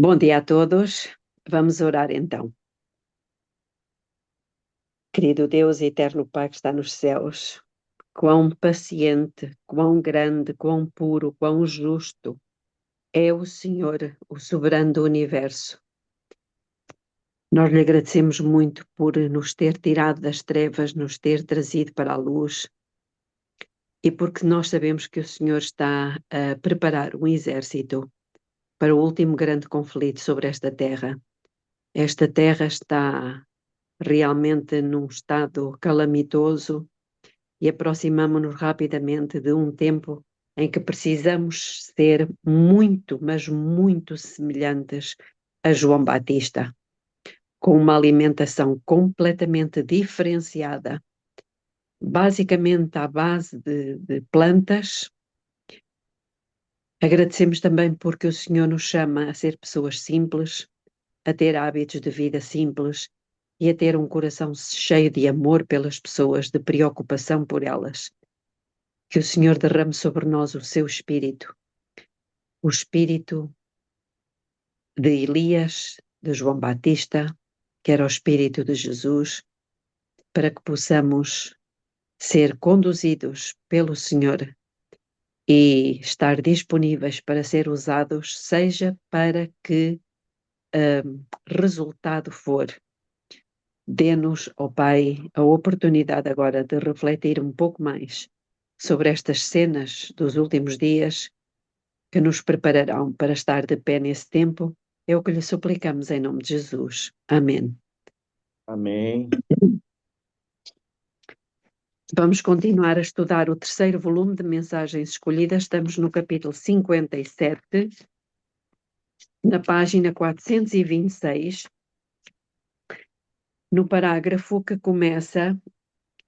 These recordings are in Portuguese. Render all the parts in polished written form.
Bom dia a todos. Vamos orar então. Querido Deus e eterno Pai que está nos céus, quão paciente, quão grande, quão puro, quão justo é o Senhor, o soberano do universo. Nós lhe agradecemos muito por nos ter tirado das trevas, nos ter trazido para a luz, e porque nós sabemos que o Senhor está a preparar um exército para o último grande conflito sobre esta terra. Esta terra está realmente num estado calamitoso e aproximamo-nos rapidamente de um tempo em que precisamos ser muito, mas muito semelhantes a João Batista, com uma alimentação completamente diferenciada, basicamente à base de plantas. Agradecemos também porque o Senhor nos chama a ser pessoas simples, a ter hábitos de vida simples e a ter um coração cheio de amor pelas pessoas, de preocupação por elas. Que o Senhor derrame sobre nós o seu espírito, o espírito de Elias, de João Batista, que era o espírito de Jesus, para que possamos ser conduzidos pelo Senhor e estar disponíveis para ser usados, seja para que resultado for. Dê-nos, ó Pai, a oportunidade agora de refletir um pouco mais sobre estas cenas dos últimos dias que nos prepararão para estar de pé nesse tempo. É o que lhe suplicamos em nome de Jesus. Amém. Amém. Vamos continuar a estudar o terceiro volume de Mensagens Escolhidas. Estamos no capítulo 57, na página 426, no parágrafo que começa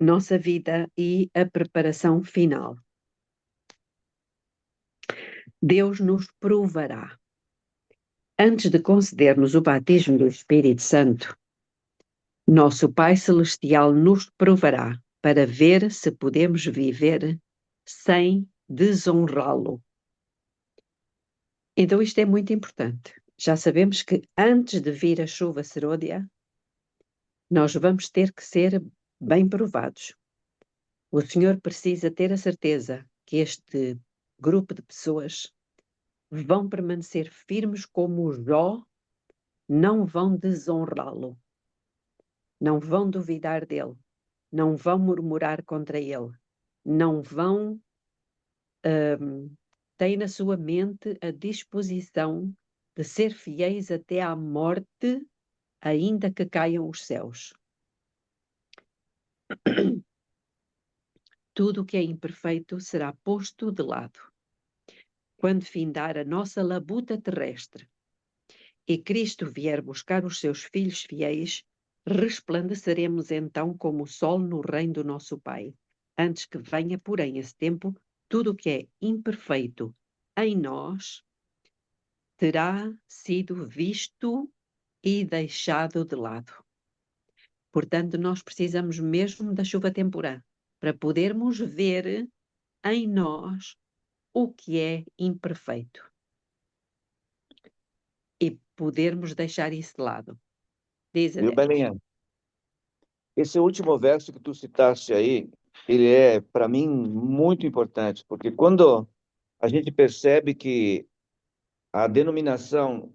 Nossa Vida e a Preparação Final. Deus nos provará. Antes de conceder-nos o batismo do Espírito Santo, nosso Pai Celestial nos provará para ver se podemos viver sem desonrá-lo. Então isto é muito importante. Já sabemos que antes de vir a chuva serôdia, nós vamos ter que ser bem provados. O Senhor precisa ter a certeza que este grupo de pessoas vão permanecer firmes como Jó, não vão desonrá-lo, não vão duvidar dele, não vão murmurar contra ele, não vão têm na sua mente a disposição de ser fiéis até à morte, ainda que caiam os céus. Tudo o que é imperfeito será posto de lado. Quando findar a nossa labuta terrestre e Cristo vier buscar os seus filhos fiéis, resplandeceremos então como o sol no reino do nosso Pai. Antes que venha, porém, esse tempo, tudo o que é imperfeito em nós terá sido visto e deixado de lado. Portanto, nós precisamos mesmo da chuva temporã para podermos ver em nós o que é imperfeito e podermos deixar isso de lado. Diz Viu, Adélia. Belinha? Esse último verso que tu citaste aí, ele é, para mim, muito importante, porque quando a gente percebe que a denominação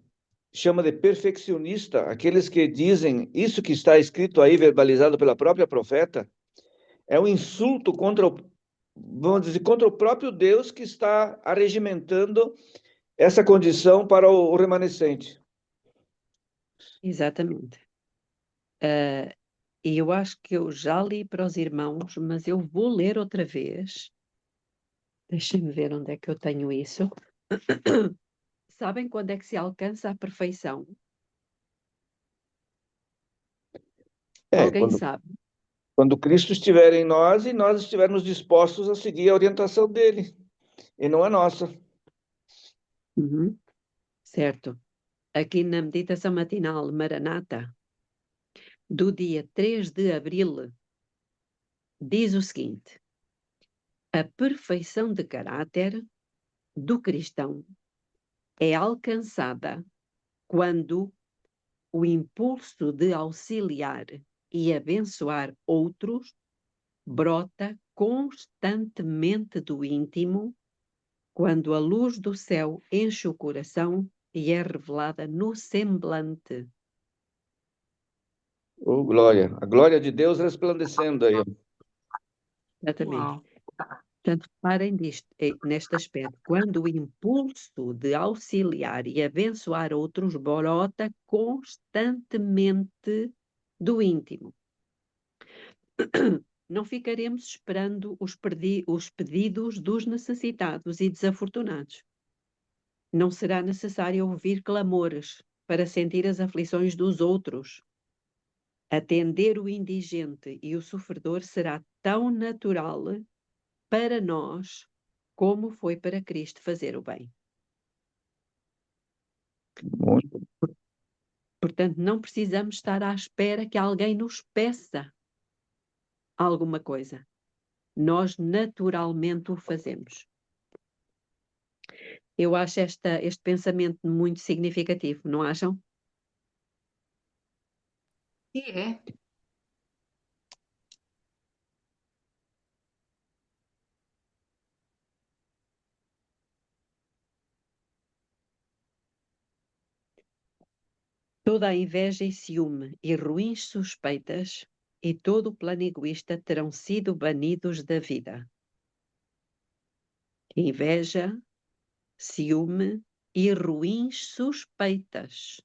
chama de perfeccionista aqueles que dizem isso que está escrito aí, verbalizado pela própria profeta, é um insulto contra o, vamos dizer, contra o próprio Deus que está arregimentando essa condição para o remanescente. Exatamente. E eu acho que eu já li para os irmãos, mas eu vou ler outra vez. Deixem-me ver onde é que eu tenho isso. Sabem quando é que se alcança a perfeição? É, Alguém quando, sabe? quando Cristo estiver em nós e nós estivermos dispostos a seguir a orientação dele, e não a nossa. Uhum. Certo. Aqui na meditação matinal Maranata, do dia 3 de abril, diz o seguinte: a perfeição de caráter do cristão é alcançada quando o impulso de auxiliar e abençoar outros brota constantemente do íntimo, quando a luz do céu enche o coração e é revelada no semblante. Oh, glória. A glória de Deus resplandecendo aí. Exatamente. Uau. Portanto, reparem neste aspecto. Quando o impulso de auxiliar e abençoar outros brota constantemente do íntimo. Não ficaremos esperando os pedidos dos necessitados e desafortunados. Não será necessário ouvir clamores para sentir as aflições dos outros. Atender o indigente e o sofredor será tão natural para nós como foi para Cristo fazer o bem. Muito. Portanto, não precisamos estar à espera que alguém nos peça alguma coisa. Nós naturalmente o fazemos. Eu acho este pensamento muito significativo, não acham? E é. Toda a inveja e ciúme e ruins suspeitas e todo o plano egoísta terão sido banidos da vida. Inveja, ciúme e ruins suspeitas.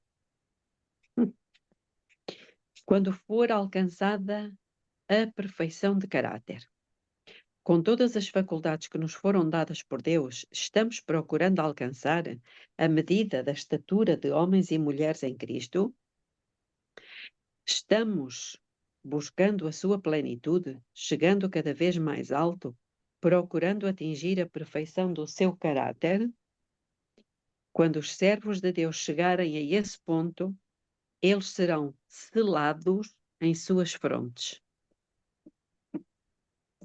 Quando for alcançada a perfeição de caráter. Com todas as faculdades que nos foram dadas por Deus, estamos procurando alcançar a medida da estatura de homens e mulheres em Cristo? Estamos buscando a sua plenitude, chegando cada vez mais alto, procurando atingir a perfeição do seu caráter? Quando os servos de Deus chegarem a esse ponto, eles serão selados em suas frontes.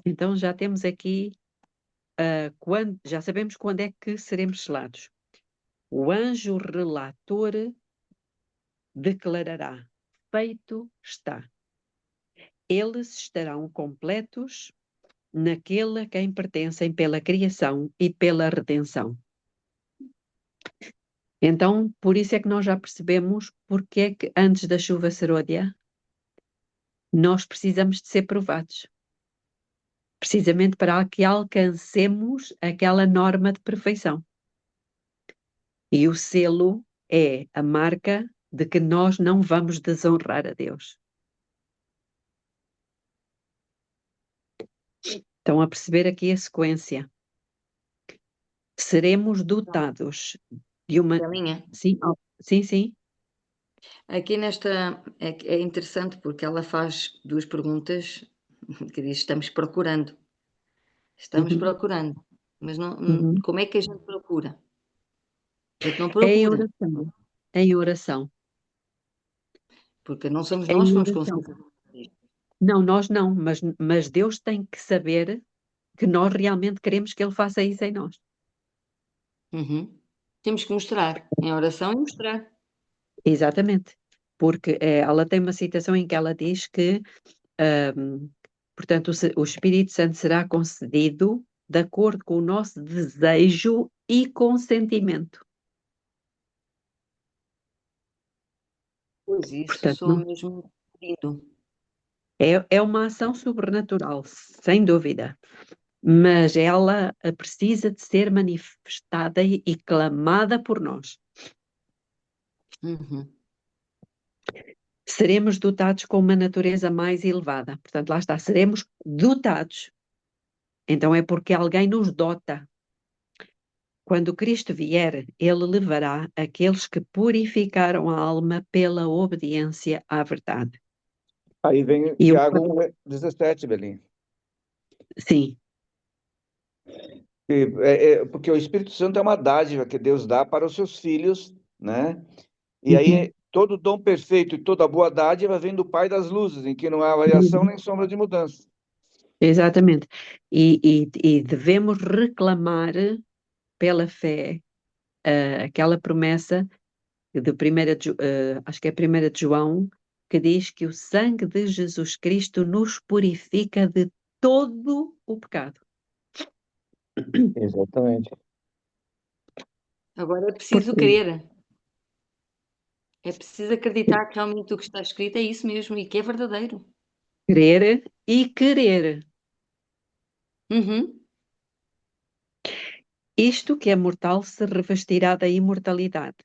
Então já temos aqui, já sabemos quando é que seremos selados. O anjo relator declarará: feito está. Eles estarão completos naquele a quem pertencem pela criação e pela redenção. Então, por isso é que nós já percebemos porque é que antes da chuva serôdia nós precisamos de ser provados. Precisamente para que alcancemos aquela norma de perfeição. E o selo é a marca de que nós não vamos desonrar a Deus. Estão a perceber aqui a sequência. Seremos dotados de uma... Belinha, Sim, sim, sim. aqui nesta é interessante porque ela faz duas perguntas que diz: estamos procurando. Estamos Uhum. procurando. Mas Uhum. como é que a gente procura? A gente não É em procura, oração. É em oração. porque não somos É nós em que vamos oração. conseguir. Não, nós não, mas Deus tem que saber que nós realmente queremos que Ele faça isso em nós. Uhum. Temos que mostrar, em oração e mostrar. Exatamente. Porque ela tem uma citação em que ela diz que, portanto, o Espírito Santo será concedido de acordo com o nosso desejo e consentimento. Pois isso, Portanto, sou mesmo lindo. é uma ação sobrenatural, sem dúvida. Mas ela precisa de ser manifestada e clamada por nós. Uhum. Seremos dotados com uma natureza mais elevada. Portanto, lá está, seremos dotados. Então é porque alguém nos dota. Quando Cristo vier, Ele levará aqueles que purificaram a alma pela obediência à verdade. Aí vem E Tiago 1,17, Belinha. sim. Porque o Espírito Santo é uma dádiva que Deus dá para os seus filhos, né? E Uhum. aí todo dom perfeito e toda boa dádiva vem do Pai das luzes, em que não há variação nem sombra de mudança. Exatamente. E devemos reclamar pela fé aquela promessa de acho que é 1 de João, que diz que o sangue de Jesus Cristo nos purifica de todo o pecado. Exatamente. Agora é preciso crer. É preciso acreditar que realmente o que está escrito é isso mesmo e que é verdadeiro. Crer e querer. Uhum. Isto que é mortal se revestirá da imortalidade,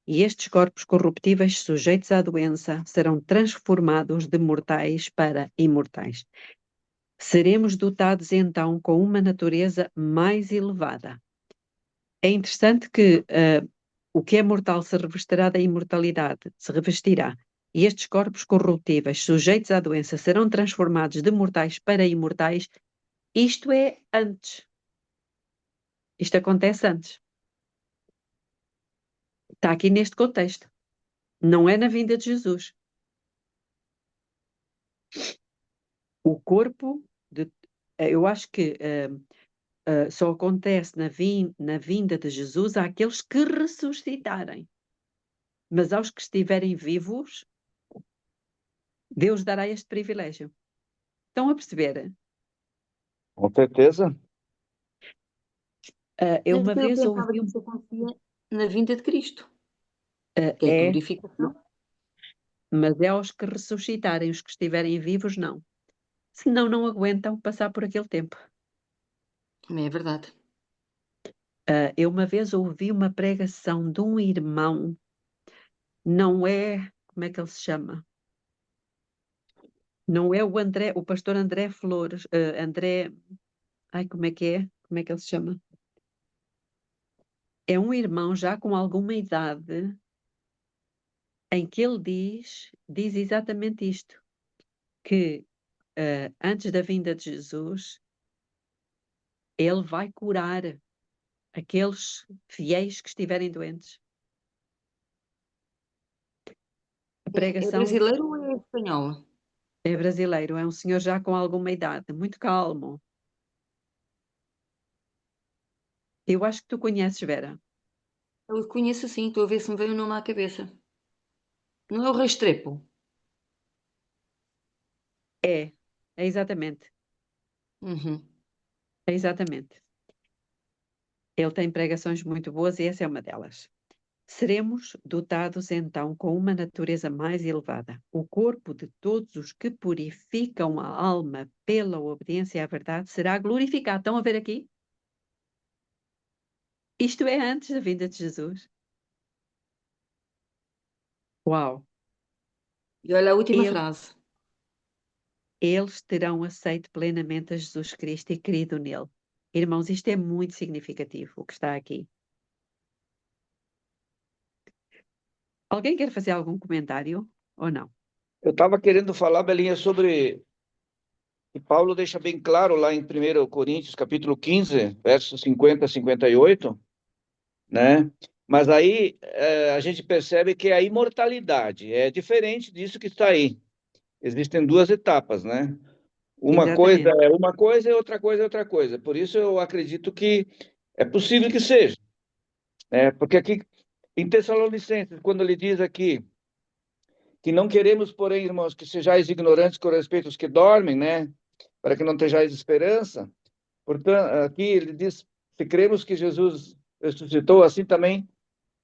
e estes corpos corruptíveis sujeitos à doença serão transformados de mortais para imortais. Seremos dotados então com uma natureza mais elevada. É interessante que o que é mortal se revestirá da imortalidade, se revestirá, e estes corpos corruptíveis sujeitos à doença serão transformados de mortais para imortais. Isto é antes. Isto acontece antes. Está aqui neste contexto. Não é na vinda de Jesus. O corpo, eu acho que só acontece na vinda de Jesus àqueles que ressuscitarem. Mas aos que estiverem vivos, Deus dará este privilégio. Estão a perceber? Com certeza. Eu Mas uma eu vez pensava ouvi que isso acontecia na vinda de Cristo, que é a é, glorificação. mas é aos que ressuscitarem, os que estiverem vivos, não. Senão não aguentam passar por aquele tempo. É verdade. Eu uma vez ouvi uma pregação de um irmão, não é, como é que ele se chama? Não é o pastor André Flores, como é que é? Como é que ele se chama? É um irmão já com alguma idade em que ele diz exatamente isto, que antes da vinda de Jesus, ele vai curar aqueles fiéis que estiverem doentes. A É pregação brasileiro ou é espanhol? é brasileiro, é um senhor já com alguma idade, muito calmo. Eu acho que tu conheces, Vera. Eu conheço assim, estou a ver se me veio o nome à cabeça. Não é o Restrepo? É exatamente, Uhum. é exatamente. Ele tem pregações muito boas e essa é uma delas. Seremos dotados então com uma natureza mais elevada. O corpo de todos os que purificam a alma pela obediência à verdade será glorificado. Estão a ver aqui? Isto é antes da vinda de Jesus. Uau! E olha a última Ele- frase. Eles terão aceito plenamente a Jesus Cristo e crido nele. Irmãos, isto é muito significativo, o que está aqui. Alguém quer fazer algum comentário ou não? Eu estava querendo falar, Belinha, sobre... E Paulo deixa bem claro lá em 1 Coríntios, capítulo 15, versos 50 a 58, né? Mas aí a gente percebe que a imortalidade é diferente disso que está aí. Existem duas etapas, né? Uma coisa Exatamente. é uma coisa e outra coisa é outra coisa. Por isso eu acredito que é possível que seja, né? Porque aqui em Tessalonicenses, quando ele diz aqui que não queremos, porém, irmãos, que sejais ignorantes com respeito aos que dormem, né? Para que não tenhais esperança. Portanto, aqui ele diz: se cremos que Jesus ressuscitou, assim também,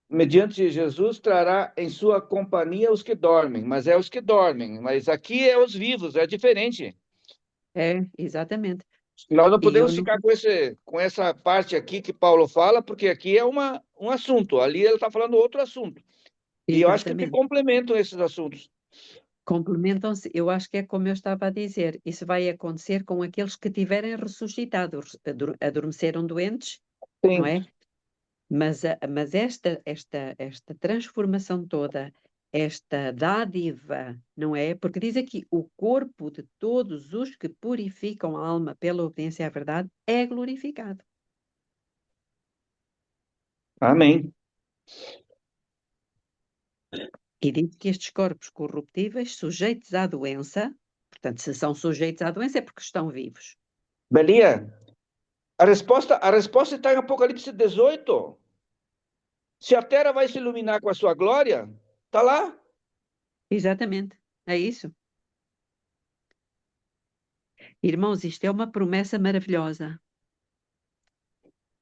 mediante Jesus, trará em sua companhia os que dormem. Mas é os que dormem, mas aqui é os vivos, é diferente. É, exatamente. Nós não E eu podemos não. ficar com essa parte aqui que Paulo fala, porque aqui é um assunto, ali ele está falando outro assunto. E eu acho que se Exatamente. complementam esses assuntos. Complementam-se, eu acho que é como eu estava a dizer, isso vai acontecer com aqueles que tiverem ressuscitado, adormeceram doentes, não Sim. é? Mas esta transformação toda, esta dádiva, não é? Porque diz aqui, o corpo de todos os que purificam a alma pela obediência à verdade é glorificado. Amém. E diz que estes corpos corruptíveis, sujeitos à doença, portanto, se são sujeitos à doença é porque estão vivos. Belia, a resposta está em Apocalipse 18. Se a terra vai se iluminar com a sua glória, está lá. Exatamente, é isso. Irmãos, isto é uma promessa maravilhosa.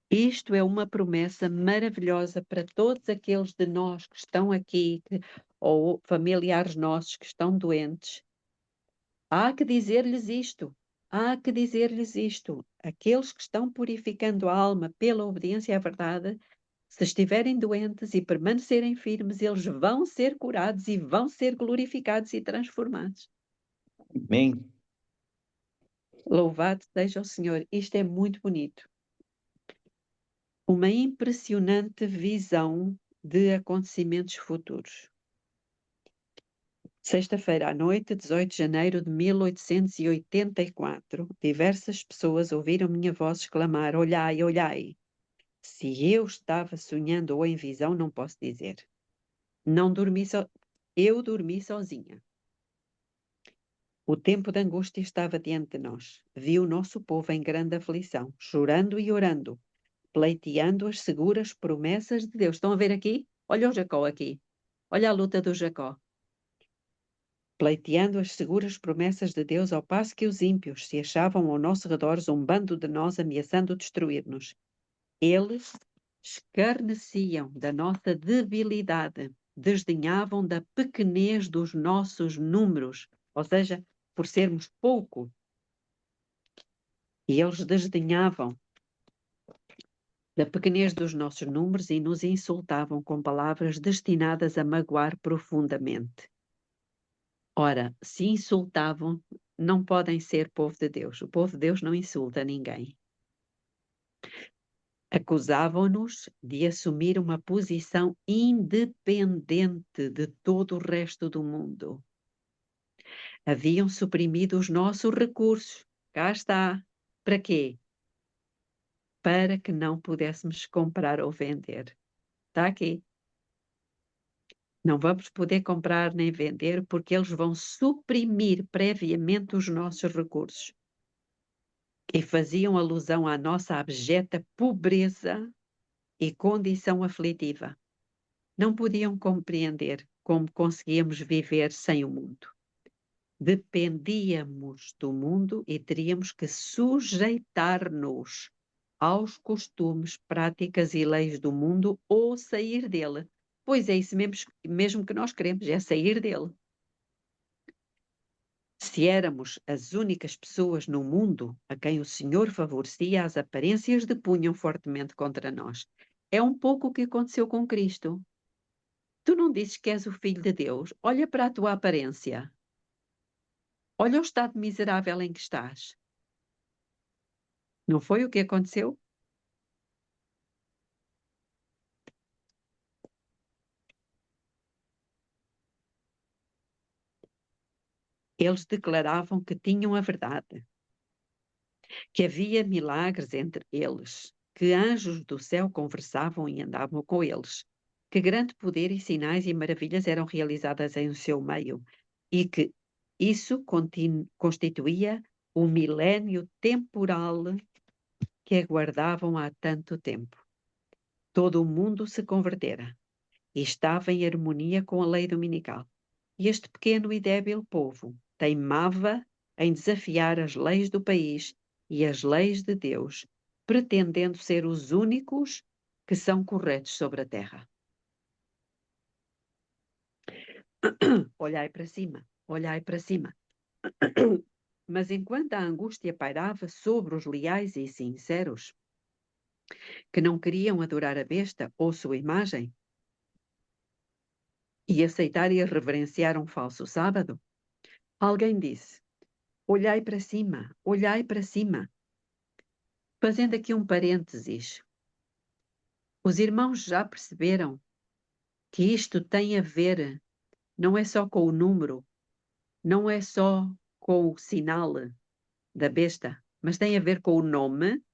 Isto é uma promessa maravilhosa para todos aqueles de nós que estão aqui, ou familiares nossos que estão doentes. Há que dizer-lhes isto. Há que dizer-lhes isto. Aqueles que estão purificando a alma pela obediência à verdade, se estiverem doentes e permanecerem firmes, eles vão ser curados e vão ser glorificados e transformados. Amém. Louvado seja o Senhor. Isto é muito bonito. Uma impressionante visão de acontecimentos futuros. Sexta-feira à noite, 18 de janeiro de 1884, diversas pessoas ouviram minha voz exclamar: olhai, olhai. Se eu estava sonhando ou em visão, não posso dizer. Não dormi Eu dormi sozinha. O tempo de angústia estava diante de nós. Vi o nosso povo em grande aflição, chorando e orando, pleiteando as seguras promessas de Deus. Estão a ver aqui? Olha o Jacó aqui. Olha a luta do Jacó. Pleiteando as seguras promessas de Deus, ao passo que os ímpios se achavam ao nosso redor, zombando de nós, ameaçando destruir-nos. Eles escarneciam da nossa debilidade, desdenhavam da pequenez dos nossos números, ou seja, por sermos pouco. E eles desdenhavam da pequenez dos nossos números e nos insultavam com palavras destinadas a magoar profundamente. Ora, se insultavam, não podem ser povo de Deus. O povo de Deus não insulta ninguém. Acusavam-nos de assumir uma posição independente de todo o resto do mundo. Haviam suprimido os nossos recursos. Cá está. Para quê? Para que não pudéssemos comprar ou vender. Está aqui. Não vamos poder comprar nem vender porque eles vão suprimir previamente os nossos recursos. E faziam alusão à nossa abjeta pobreza e condição aflitiva. Não podiam compreender como conseguíamos viver sem o mundo. Dependíamos do mundo e teríamos que sujeitar-nos aos costumes, práticas e leis do mundo ou sair dele. Pois é isso mesmo que nós queremos, é sair dele. Se éramos as únicas pessoas no mundo a quem o Senhor favorecia, as aparências depunham fortemente contra nós. É um pouco o que aconteceu com Cristo. Tu não dizes que és o Filho de Deus? Olha para a tua aparência. Olha o estado miserável em que estás. Não foi o que aconteceu? Eles declaravam que tinham a verdade, que havia milagres entre eles, que anjos do céu conversavam e andavam com eles, que grande poder e sinais e maravilhas eram realizadas em seu meio, e que isso constituía o milénio temporal que aguardavam há tanto tempo. Todo o mundo se convertera e estava em harmonia com a lei dominical. E este pequeno e débil povo teimava em desafiar as leis do país e as leis de Deus, pretendendo ser os únicos que são corretos sobre a terra. Olhai para cima, olhai para cima. Mas enquanto a angústia pairava sobre os leais e sinceros, que não queriam adorar a besta ou sua imagem, e aceitar e reverenciar um falso sábado, alguém disse: olhai para cima, olhai para cima. Fazendo aqui um parênteses, os irmãos já perceberam que isto tem a ver, não é só com o número, não é só com o sinal da besta, mas tem a ver com o nome.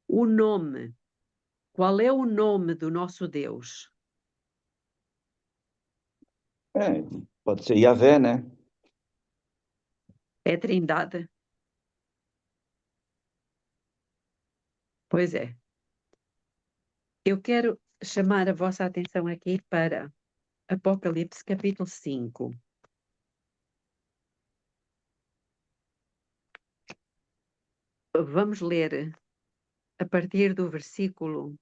O nome. Qual é o nome do nosso Deus? Pode ser Yahvé, né? É Trindade. Pois é. Eu quero chamar a vossa atenção aqui para Apocalipse capítulo 5. Vamos ler a partir do versículo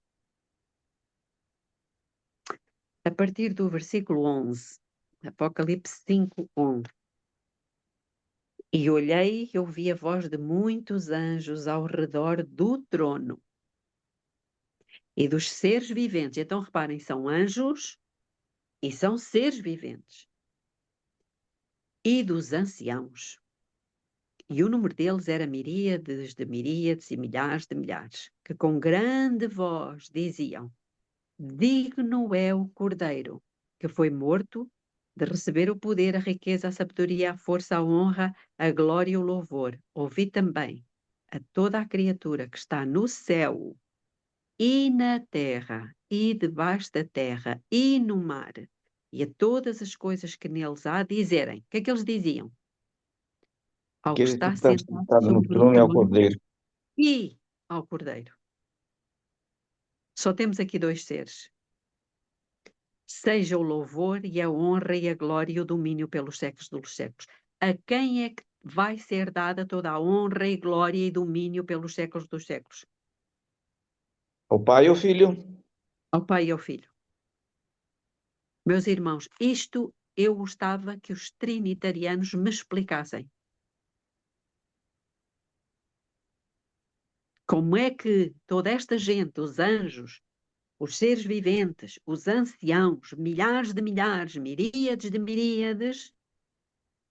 11. Apocalipse 5, 11. E olhei e ouvi a voz de muitos anjos ao redor do trono e dos seres viventes. Então reparem, são anjos e são seres viventes. E dos anciãos. E o número deles era miríades de miríades e milhares de milhares, que com grande voz diziam: digno é o Cordeiro, que foi morto, de receber o poder, a riqueza, a sabedoria, a força, a honra, a glória e o louvor. Ouvi também a toda a criatura que está no céu e na terra e debaixo da terra e no mar, e a todas as coisas que neles há, dizerem. O que é que eles diziam? Ao que Aquele que está está sentado sentado no sobre o trono é o trono Cordeiro. e ao Cordeiro. Só temos aqui dois seres. Seja o louvor e a honra e a glória e o domínio pelos séculos dos séculos. A quem é que vai ser dada toda a honra e glória e domínio pelos séculos dos séculos? O Pai e o Filho. Ao Pai e ao Filho. Meus irmãos, isto eu gostava que os trinitarianos me explicassem. Como é que toda esta gente, os anjos, os seres viventes, os anciãos, milhares de milhares, miríades de miríades,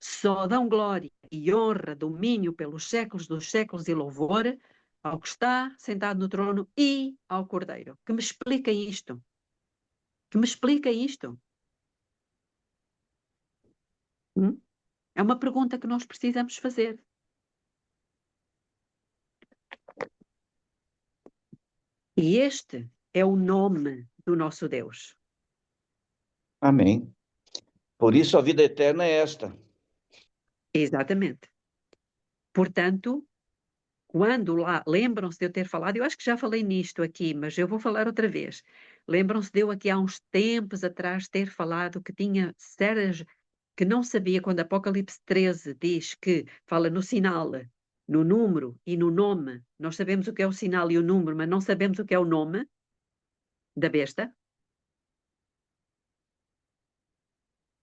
só dão glória e honra, domínio pelos séculos dos séculos e louvor ao que está sentado no trono e ao Cordeiro. Que me expliquem isto. Que me expliquem isto. É uma pergunta que nós precisamos fazer. E este é o nome do nosso Deus. Amém. Por isso a vida eterna é esta. Exatamente. Portanto, quando lá, lembram-se de eu ter falado, eu acho que já falei nisto aqui, mas eu vou falar outra vez. Lembram-se de eu aqui há uns tempos atrás ter falado que tinha sérias, que não sabia quando Apocalipse 13 diz que fala no sinal, no número e no nome. Nós sabemos o que é o sinal e o número, mas não sabemos o que é o nome da besta.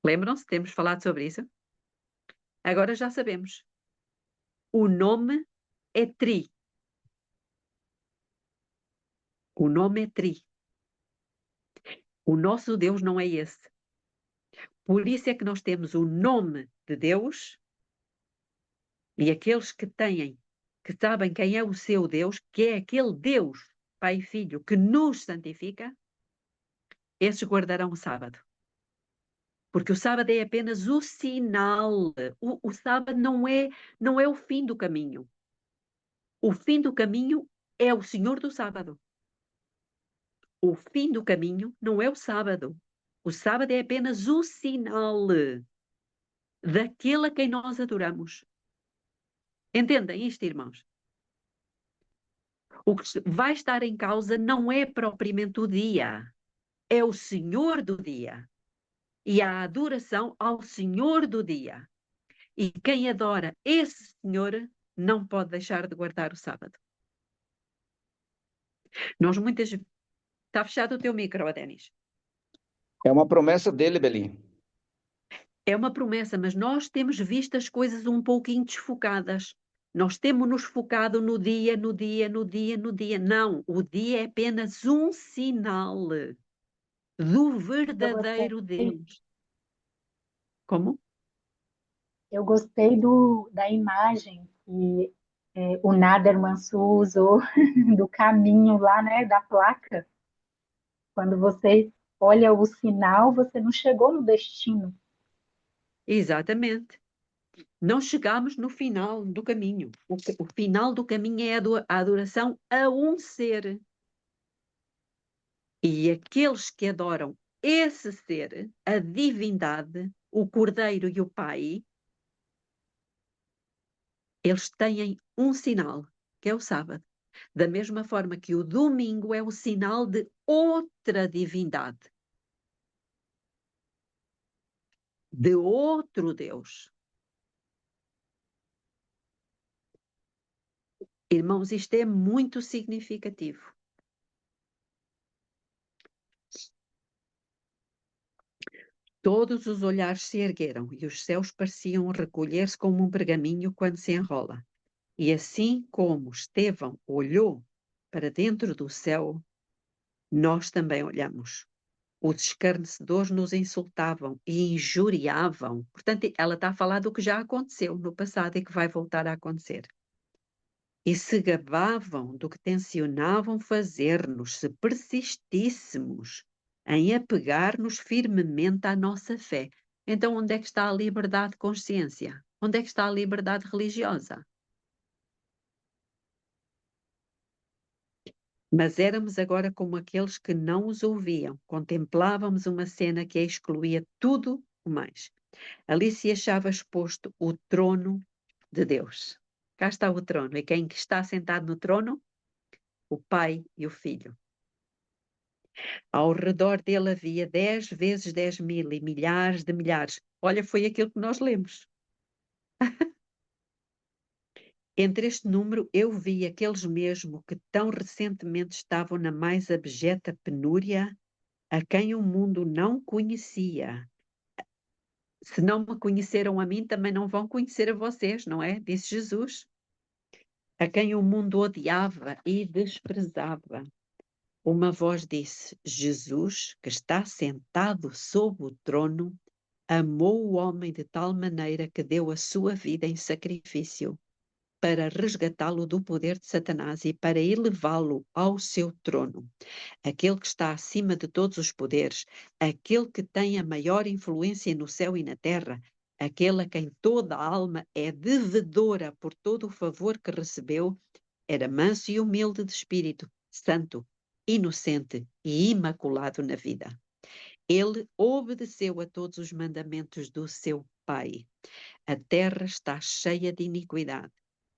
Lembram-se? Temos falado sobre isso. Agora já sabemos. O nome é Tri. O nome é Tri. O nosso Deus não é esse. Por isso é que nós temos o nome de Deus e aqueles que têm, que sabem quem é o seu Deus, que é aquele Deus, Pai e Filho, que nos santifica, esses guardarão o sábado. Porque o sábado é apenas o sinal. O sábado não é o fim do caminho. O fim do caminho é o Senhor do sábado. O fim do caminho não é o sábado. O sábado é apenas o sinal daquele a quem nós adoramos. Entendem isto, irmãos? O que vai estar em causa não é propriamente o dia, é o Senhor do dia. E a adoração ao Senhor do dia. E quem adora esse Senhor não pode deixar de guardar o sábado. Nós muitas vezes... Está fechado o teu micro, Denis. É uma promessa dele, Belim. É uma promessa, mas nós temos visto as coisas um pouquinho desfocadas. Nós temos nos focado no dia, no dia, no dia, no dia. Não, o dia é apenas um sinal do verdadeiro Deus. Como? Eu gostei da imagem que o Naderman usou do caminho lá, né, da placa. Quando você olha o sinal, você não chegou no destino. Exatamente. Não chegamos no final do caminho. O final do caminho é a adoração a um ser. E aqueles que adoram esse ser, a divindade, o Cordeiro e o Pai, eles têm um sinal, que é o sábado. Da mesma forma que o domingo é o sinal de outra divindade, de outro Deus. Irmãos, isto é muito significativo. Todos os olhares se ergueram e os céus pareciam recolher-se como um pergaminho quando se enrola. E assim como Estevão olhou para dentro do céu, nós também olhamos. Os escarnecedores nos insultavam e injuriavam. Portanto, ela está a falar do que já aconteceu no passado e que vai voltar a acontecer. E se gabavam do que tencionavam fazer-nos se persistíssemos em apegar-nos firmemente à nossa fé. Então, onde é que está a liberdade de consciência? Onde é que está a liberdade religiosa? Mas éramos agora como aqueles que não os ouviam. Contemplávamos uma cena que a excluía tudo o mais. Ali se achava exposto o trono de Deus. Cá está o trono. E quem está sentado no trono? O Pai e o Filho. Ao redor dele havia 10 vezes 10.000 e milhares de milhares. Olha, foi aquilo que nós lemos. Entre este número eu vi aqueles mesmo que tão recentemente estavam na mais abjeta penúria, a quem o mundo não conhecia. Se não me conheceram a mim, também não vão conhecer a vocês, não é? Disse Jesus. A quem o mundo odiava e desprezava. Uma voz disse: Jesus, que está sentado sob o trono, amou o homem de tal maneira que deu a sua vida em sacrifício para resgatá-lo do poder de Satanás e para elevá-lo ao seu trono. Aquele que está acima de todos os poderes, aquele que tem a maior influência no céu e na terra, aquele a quem toda a alma é devedora por todo o favor que recebeu, era manso e humilde de espírito, santo, inocente e imaculado na vida. Ele obedeceu a todos os mandamentos do seu Pai. A terra está cheia de iniquidade.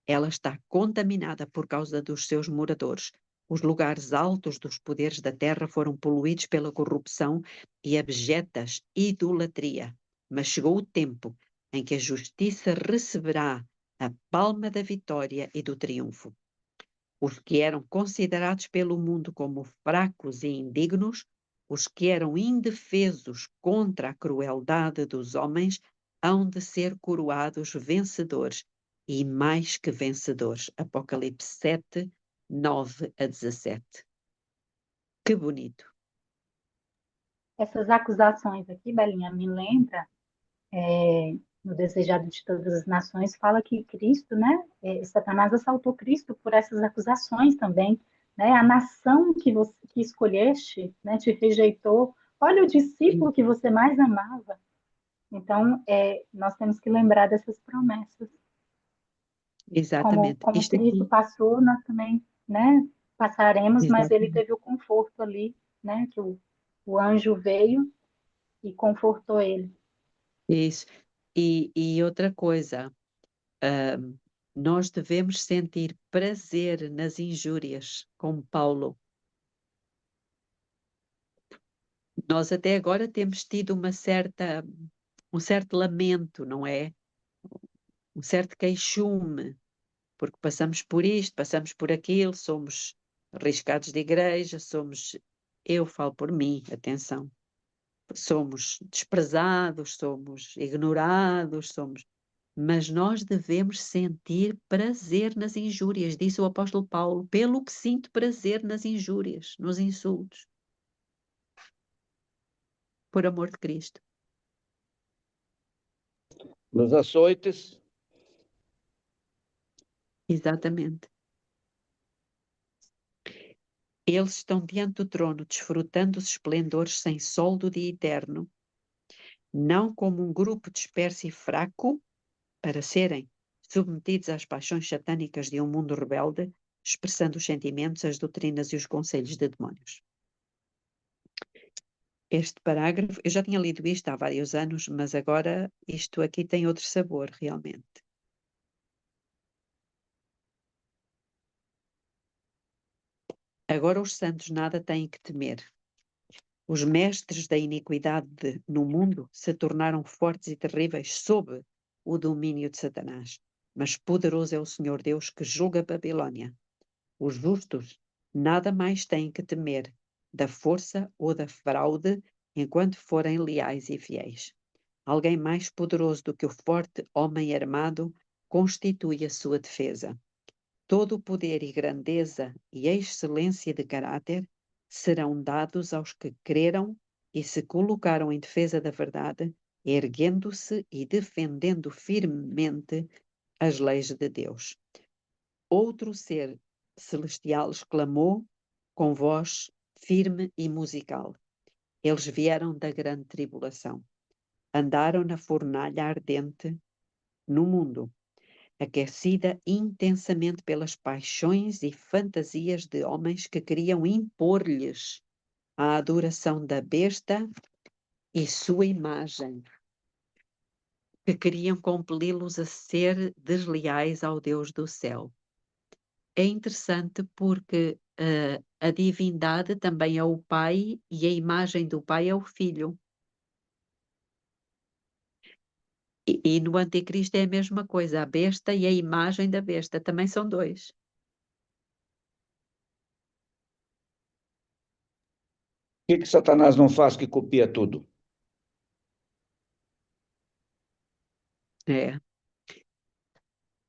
Ela está contaminada por causa dos seus moradores. Os lugares altos dos poderes da terra foram poluídos pela corrupção e abjetas idolatria. Mas chegou o tempo em que a justiça receberá a palma da vitória e do triunfo. Os que eram considerados pelo mundo como fracos e indignos, os que eram indefesos contra a crueldade dos homens, hão de ser coroados vencedores e mais que vencedores. Apocalipse 7, 9 a 17. Que bonito. Essas acusações aqui, Belinha, me lembra, no Desejado de Todas as Nações, fala que Cristo, né, Satanás assaltou Cristo por essas acusações também, né, a nação que você que escolheste, né, te rejeitou, olha o discípulo que você mais amava. Então, nós temos que lembrar dessas promessas. Exatamente. Como Isto Cristo aqui, passou, nós também, né, passaremos, mas ele exatamente. teve o conforto ali, né, que o anjo veio e confortou ele. Isso. E outra coisa, nós devemos sentir prazer nas injúrias, como Paulo. Nós até agora temos tido um certo lamento, não é? Um certo queixume, porque passamos por isto, passamos por aquilo, somos arriscados de igreja, eu falo por mim, atenção, somos desprezados, somos ignorados, mas nós devemos sentir prazer nas injúrias, disse o apóstolo Paulo, pelo que sinto prazer nas injúrias, nos insultos, por amor de Cristo. Nos açoites, Exatamente. Eles estão diante do trono, desfrutando os esplendores sem sol do dia eterno, não como um grupo disperso e fraco, para serem submetidos às paixões satânicas de um mundo rebelde, expressando os sentimentos, as doutrinas e os conselhos de demónios. Este parágrafo, eu já tinha lido isto há vários anos, mas agora isto aqui tem outro sabor, realmente. Agora os santos nada têm que temer. Os mestres da iniquidade no mundo se tornaram fortes e terríveis sob o domínio de Satanás. Mas poderoso é o Senhor Deus que julga a Babilônia. Os justos nada mais têm que temer da força ou da fraude enquanto forem leais e fiéis. Alguém mais poderoso do que o forte homem armado constitui a sua defesa. Todo o poder e grandeza e excelência de caráter serão dados aos que creram e se colocaram em defesa da verdade, erguendo-se e defendendo firmemente as leis de Deus. Outro ser celestial exclamou com voz firme e musical. Eles vieram da grande tribulação. Andaram na fornalha ardente no mundo, aquecida intensamente pelas paixões e fantasias de homens que queriam impor-lhes a adoração da besta e sua imagem, que queriam compeli-los a ser desleais ao Deus do céu. É interessante porque a divindade também é o Pai e a imagem do Pai é o Filho. E no Anticristo é a mesma coisa, a besta e a imagem da besta também são dois. O que Satanás não faz que copia tudo? É.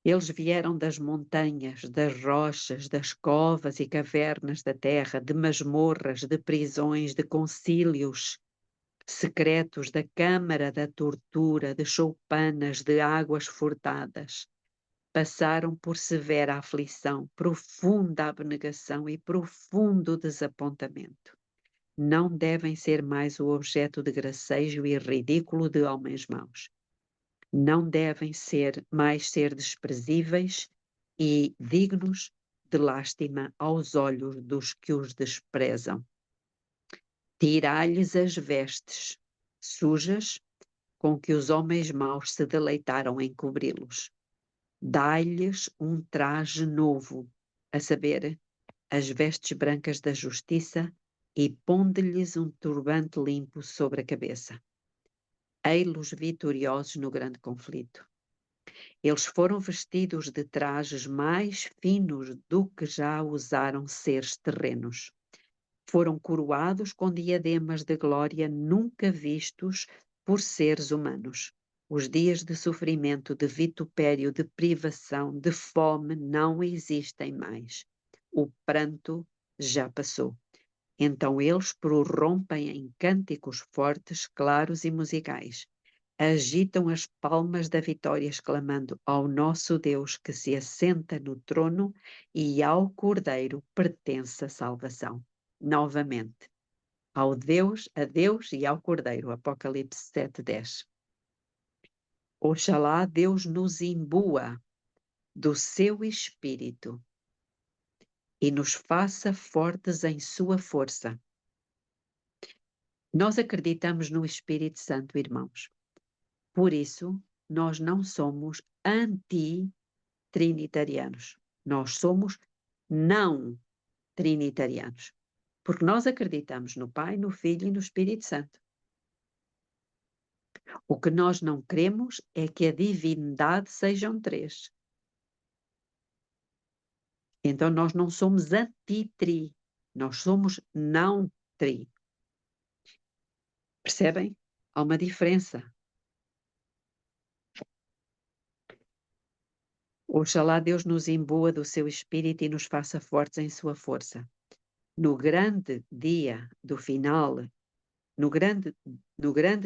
Eles vieram das montanhas, das rochas, das covas e cavernas da terra, de masmorras, de prisões, de concílios secretos, da câmara da tortura, de choupanas, de águas furtadas. Passaram por severa aflição, profunda abnegação e profundo desapontamento. Não devem ser mais o objeto de gracejo e ridículo de homens maus. Não devem mais ser desprezíveis e dignos de lástima aos olhos dos que os desprezam. Tirai-lhes as vestes sujas com que os homens maus se deleitaram em cobri-los. Dai-lhes um traje novo, a saber, as vestes brancas da justiça, e ponde-lhes um turbante limpo sobre a cabeça. Ei-los vitoriosos no grande conflito. Eles foram vestidos de trajes mais finos do que já usaram seres terrenos. Foram coroados com diademas de glória nunca vistos por seres humanos. Os dias de sofrimento, de vitupério, de privação, de fome não existem mais. O pranto já passou. Então eles prorrompem em cânticos fortes, claros e musicais. Agitam as palmas da vitória, exclamando ao nosso Deus que se assenta no trono e ao Cordeiro pertence a salvação. Novamente, a Deus e ao Cordeiro. Apocalipse 7:10. Oxalá Deus nos imbua do seu Espírito e nos faça fortes em sua força. Nós acreditamos no Espírito Santo, irmãos. Por isso, nós não somos anti-trinitarianos. Nós somos não trinitarianos. Porque nós acreditamos no Pai, no Filho e no Espírito Santo. O que nós não queremos é que a divindade sejam três. Então nós não somos anti-tri, nós somos não tri. Percebem? Há uma diferença. Oxalá Deus nos imbua do seu Espírito e nos faça fortes em sua força. No grande dia do final, no grande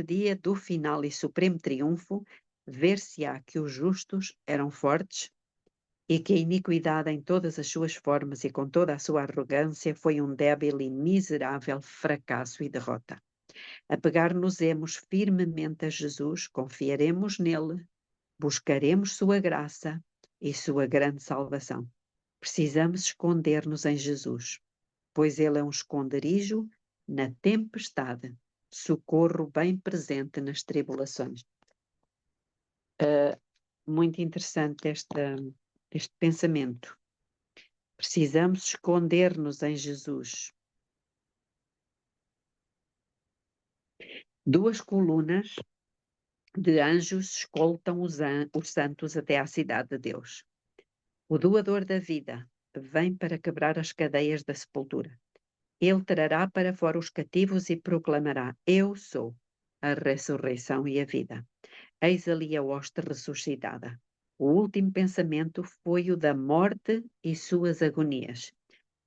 dia do final e supremo triunfo, ver-se-á que os justos eram fortes e que a iniquidade em todas as suas formas e com toda a sua arrogância foi um débil e miserável fracasso e derrota. Apegar-nos-emos firmemente a Jesus, confiaremos nele, buscaremos sua graça e sua grande salvação. Precisamos esconder-nos em Jesus, pois ele é um esconderijo na tempestade, socorro bem presente nas tribulações. Muito interessante este pensamento. Precisamos esconder-nos em Jesus. Duas colunas de anjos escoltam os santos até à cidade de Deus. O doador da vida vem para quebrar as cadeias da sepultura. Ele trará para fora os cativos e proclamará: Eu sou a ressurreição e a vida. Eis ali a hoste ressuscitada. O último pensamento foi o da morte e suas agonias.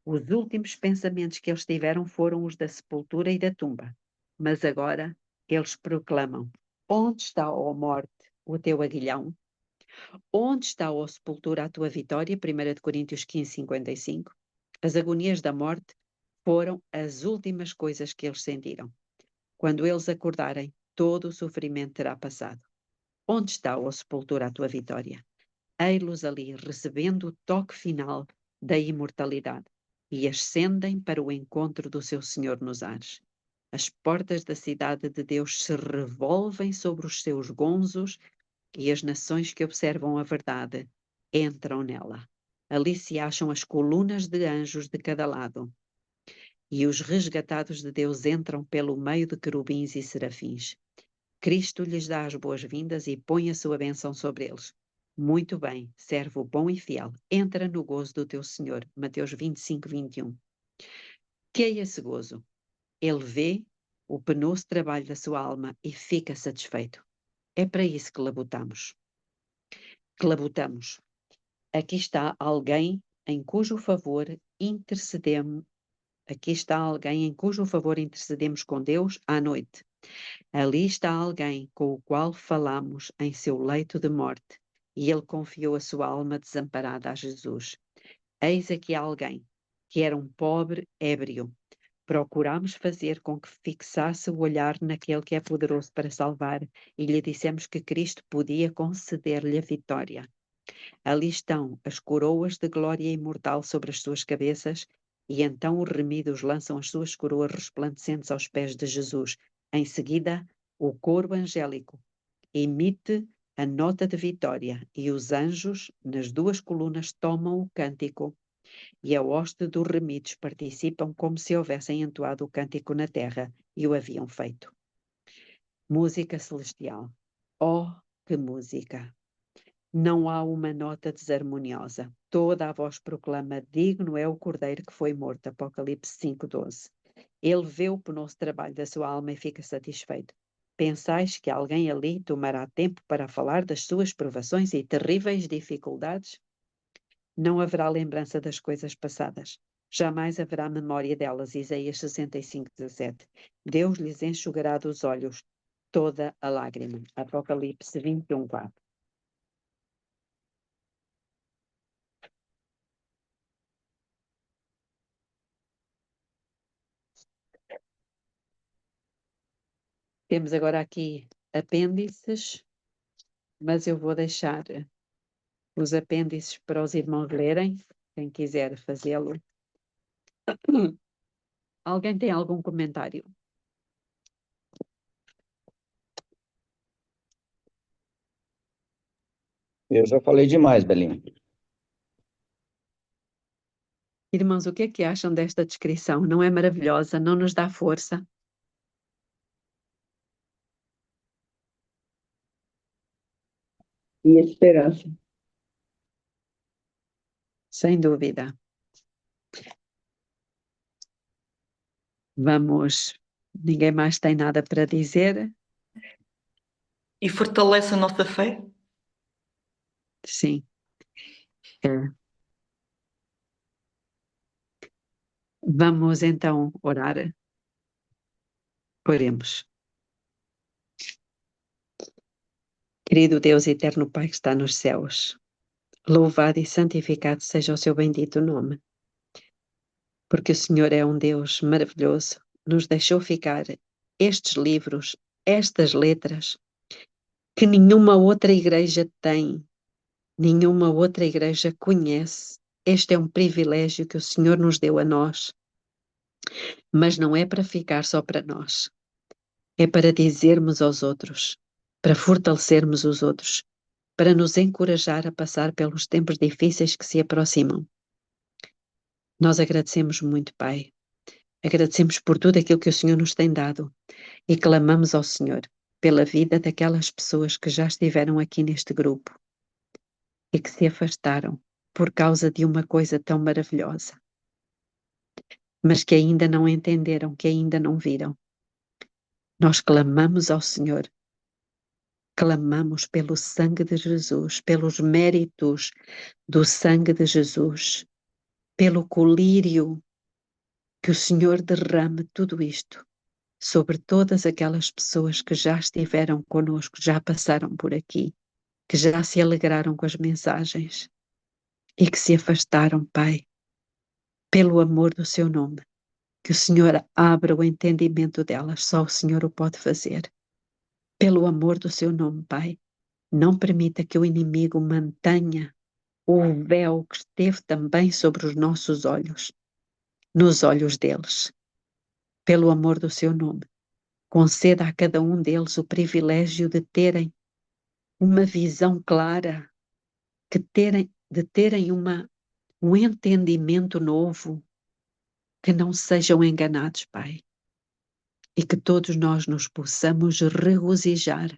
Os últimos pensamentos que eles tiveram foram os da sepultura e da tumba. Mas agora eles proclamam: Onde está, ó morte, o teu aguilhão? Onde está, ó sepultura, a tua vitória? 1 Coríntios 15, 55. As agonias da morte foram as últimas coisas que eles sentiram. Quando eles acordarem, todo o sofrimento terá passado. Onde está, ó sepultura, a tua vitória? Ei-los ali, recebendo o toque final da imortalidade, e ascendem para o encontro do seu Senhor nos ares. As portas da cidade de Deus se revolvem sobre os seus gonzos, e as nações que observam a verdade entram nela. Ali se acham as colunas de anjos de cada lado, e os resgatados de Deus entram pelo meio de querubins e serafins. Cristo lhes dá as boas-vindas e põe a sua bênção sobre eles. Muito bem, servo bom e fiel, entra no gozo do teu Senhor. Mateus 25, 21. Que é esse gozo? Ele vê o penoso trabalho da sua alma e fica satisfeito. É para isso que labutamos. Aqui está alguém em cujo favor intercedemos. Aqui está alguém em cujo favor intercedemos com Deus à noite. Ali está alguém com o qual falamos em seu leito de morte, e ele confiou a sua alma desamparada a Jesus. Eis aqui alguém que era um pobre ébrio. Procuramos fazer com que fixasse o olhar naquele que é poderoso para salvar, e lhe dissemos que Cristo podia conceder-lhe a vitória. Ali estão as coroas de glória imortal sobre as suas cabeças, e então os remidos lançam as suas coroas resplandecentes aos pés de Jesus. Em seguida, o coro angélico emite a nota de vitória, e os anjos, nas duas colunas, tomam o cântico, e a hoste dos remidos participam como se houvessem entoado o cântico na terra e o haviam feito. Música celestial. Oh, que música! Não há uma nota desarmoniosa. Toda a voz proclama: digno é o Cordeiro que foi morto. Apocalipse 5:12. Ele vê o penoso trabalho da sua alma e fica satisfeito. Pensais que alguém ali tomará tempo para falar das suas provações e terríveis dificuldades? Não haverá lembrança das coisas passadas. Jamais haverá memória delas. Isaías 65:17. Deus lhes enxugará dos olhos toda a lágrima. Apocalipse 21:4. Temos agora aqui apêndices, mas eu vou deixar os apêndices para os irmãos lerem, quem quiser fazê-lo. Alguém tem algum comentário? Eu já falei demais, Belinha. Irmãos, o que é que acham desta descrição? Não é maravilhosa? Não nos dá força? E esperança. Sem dúvida. Vamos. Ninguém mais tem nada para dizer? E fortalece a nossa fé? Sim. É. Vamos então orar. Oremos. Querido Deus eterno Pai que está nos céus, louvado e santificado seja o seu bendito nome, porque o Senhor é um Deus maravilhoso, nos deixou ficar estes livros, estas letras, que nenhuma outra igreja tem, nenhuma outra igreja conhece. Este é um privilégio que o Senhor nos deu a nós, mas não é para ficar só para nós, é para dizermos aos outros, para fortalecermos os outros, para nos encorajar a passar pelos tempos difíceis que se aproximam. Nós agradecemos muito, Pai. Agradecemos por tudo aquilo que o Senhor nos tem dado e clamamos ao Senhor pela vida daquelas pessoas que já estiveram aqui neste grupo e que se afastaram por causa de uma coisa tão maravilhosa, mas que ainda não entenderam, que ainda não viram. Nós clamamos ao Senhor, clamamos pelo sangue de Jesus, pelos méritos do sangue de Jesus, pelo colírio que o Senhor derrame tudo isto sobre todas aquelas pessoas que já estiveram conosco, já passaram por aqui, que já se alegraram com as mensagens e que se afastaram, Pai, pelo amor do seu nome. Que o Senhor abra o entendimento delas, só o Senhor o pode fazer. Pelo amor do seu nome, Pai, não permita que o inimigo mantenha o véu que esteve também sobre os nossos olhos, nos olhos deles. Pelo amor do seu nome, conceda a cada um deles o privilégio de terem uma visão clara, de terem um entendimento novo, que não sejam enganados, Pai, e que todos nós nos possamos regozijar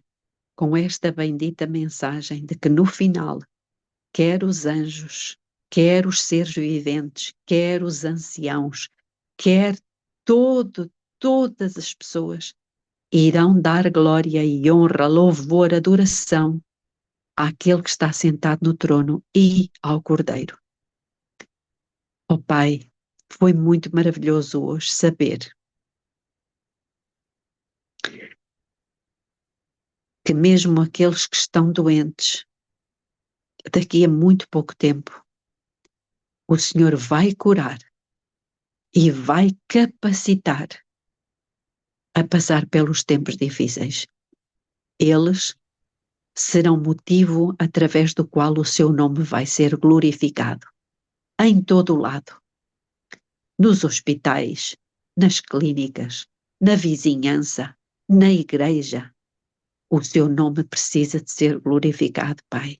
com esta bendita mensagem de que no final, quer os anjos, quer os seres viventes, quer os anciãos, quer todas as pessoas irão dar glória e honra, louvor, adoração àquele que está sentado no trono e ao Cordeiro. Oh Pai, foi muito maravilhoso hoje saber que mesmo aqueles que estão doentes, daqui a muito pouco tempo, o Senhor vai curar e vai capacitar a passar pelos tempos difíceis. Eles serão motivo através do qual o seu nome vai ser glorificado em todo o lado, nos hospitais, nas clínicas, na vizinhança, na igreja. O seu nome precisa de ser glorificado, Pai.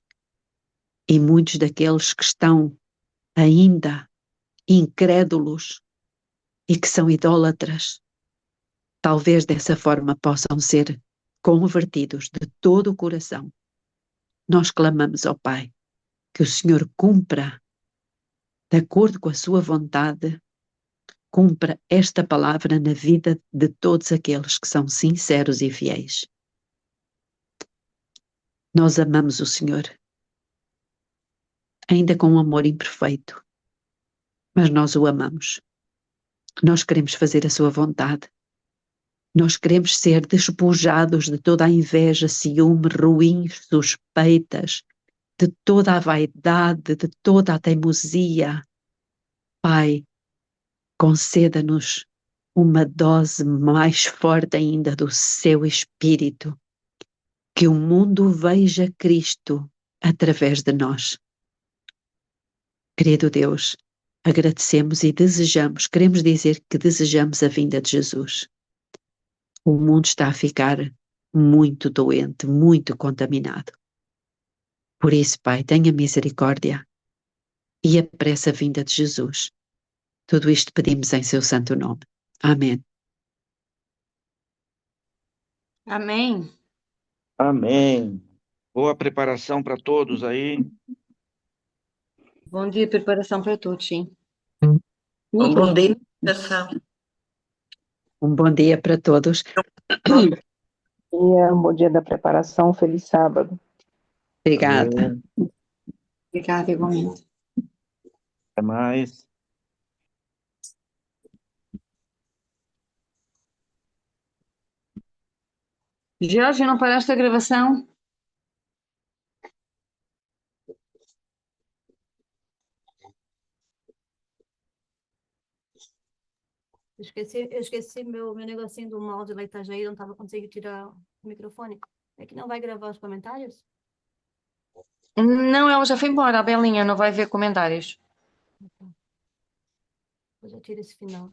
E muitos daqueles que estão ainda incrédulos e que são idólatras, talvez dessa forma possam ser convertidos de todo o coração. Nós clamamos ao Pai que o Senhor cumpra, de acordo com a sua vontade, cumpra esta palavra na vida de todos aqueles que são sinceros e fiéis. Nós amamos o Senhor, ainda com um amor imperfeito, mas nós o amamos. Nós queremos fazer a sua vontade. Nós queremos ser despojados de toda a inveja, ciúme, ruins, suspeitas, de toda a vaidade, de toda a teimosia. Pai, conceda-nos uma dose mais forte ainda do seu Espírito, que o mundo veja Cristo através de nós. Querido Deus, agradecemos e desejamos, queremos dizer que desejamos a vinda de Jesus. O mundo está a ficar muito doente, muito contaminado. Por isso, Pai, tenha misericórdia e apressa a vinda de Jesus. Tudo isto pedimos em seu santo nome. Amém. Amém. Amém. Boa preparação para todos aí. Bom dia, preparação para todos, sim. Um Tudo. bom dia, meditação. Um bom dia para todos. Um bom dia da preparação, feliz sábado. Obrigada. Amém. Obrigada, igualmente. Até mais. Jorge, não paraste a gravação? Eu esqueci meu negocinho do mouse lá que aí, não estava conseguindo tirar o microfone. É que não vai gravar os comentários? Não, ela já foi embora, a Belinha, não vai ver comentários. Depois eu tiro esse final.